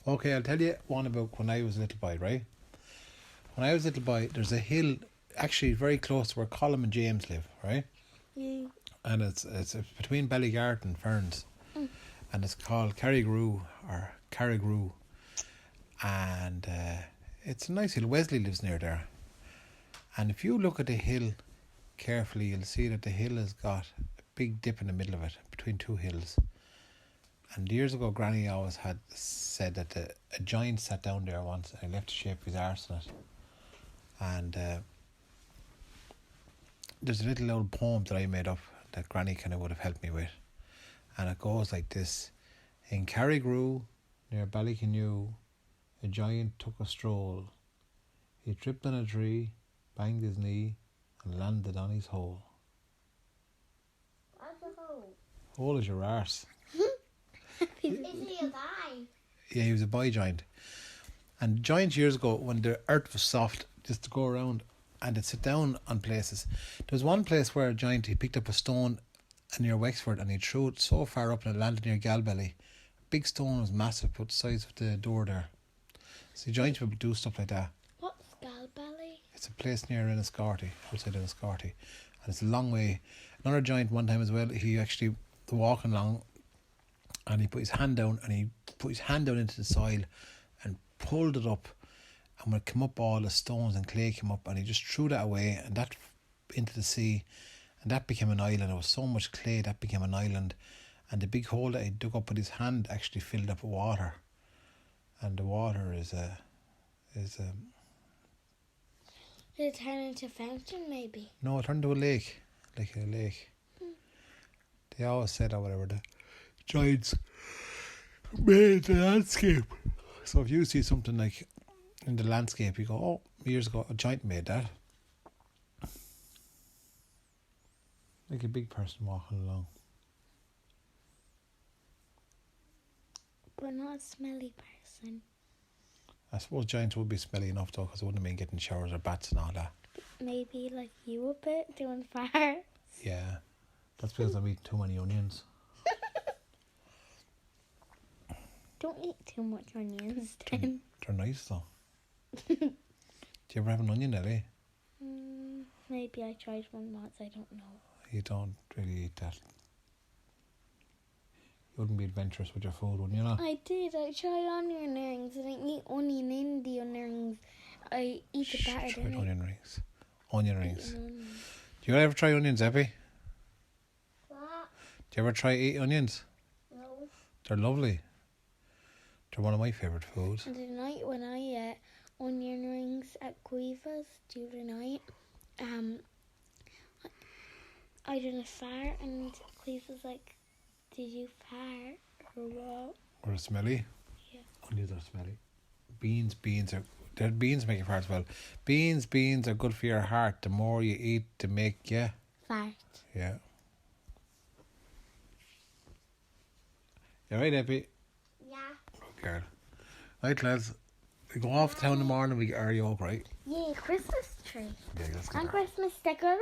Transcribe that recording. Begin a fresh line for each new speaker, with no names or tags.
Okay, I'll tell you one about when I was a little boy, right? When I was a little boy, there's a hill actually very close to where Colin and James live, right?
Yeah.
And it's between Ballycanew and Ferns. And it's called Curragraigue or Curragraigue. And it's a nice hill. Wesley lives near there. And if you look at the hill carefully, you'll see that the hill has got a big dip in the middle of it, between two hills. And years ago, Granny always had said that a giant sat down there once and he left the shape of his arse in it. And there's a little old poem that I made up that Granny kind of would have helped me with. And it goes like this. In Curragraigue, near Ballycanew, a giant took a stroll. He tripped on a tree, banged his knee, and landed on his hole.
What's a hole?
Hole is your arse.
Is he a guy?
Yeah, he was a boy giant. And giants years ago, when the earth was soft, just to go around and it'd sit down on places. There was one place where a giant, he picked up a stone near Wexford and he threw it so far up and it landed near Galbally. Big stone, was massive, about the size of the door there. So giants would do stuff like that.
What's Galbally?
It's a place near Enniscorthy, outside Enniscorthy. And it's a long way. Another giant one time as well, he actually was walking along and he put his hand down into the soil and pulled it up, and when it came up, all the stones and clay came up, and he just threw that away and that into the sea, and that became an island. There was so much clay that became an island, and the big hole that he dug up with his hand actually filled up with water, and the water is
Did it turn into a fountain maybe?
no, it turned into a lake, like a lake. They always said that whatever the giants made the landscape. So if you see something like in the landscape, you go, oh, years ago a giant made that. Like a big person walking along.
But not a smelly person.
I suppose giants would be smelly enough though, because it wouldn't mean getting showers or bats and all that.
Maybe like you a bit, doing farts.
Yeah, that's because I'm eating too many onions.
Don't eat too much onions then.
They're nice though. Do you ever have an onion, Nellie?
Maybe I tried one once, I don't know.
You don't really eat that. You wouldn't be adventurous with your food, wouldn't you? Know?
I did. I tried onion rings and I eat onion in the onion rings. I eat the batter.
Tried onion rings. Onion rings.
Mm.
Do you ever try onions, Eppie?
What?
Do you ever try eat onions?
No.
They're lovely. They're one of my favourite foods.
And the night when I ate onion rings at Guiva's the other night, I did a fart and Cleve was like, did you fart or what?
Or smelly?
Yeah.
Onions are smelly. Beans make you fart as well. Beans are good for your heart. The more you eat, to make you
Fart.
Yeah. You right, Eppie?
Yeah.
Good girl. Right, lads. We go off town in the morning, we get our yoke, right?
Yeah, Christmas tree.
Yeah, let's get
And
our...
Christmas decorations.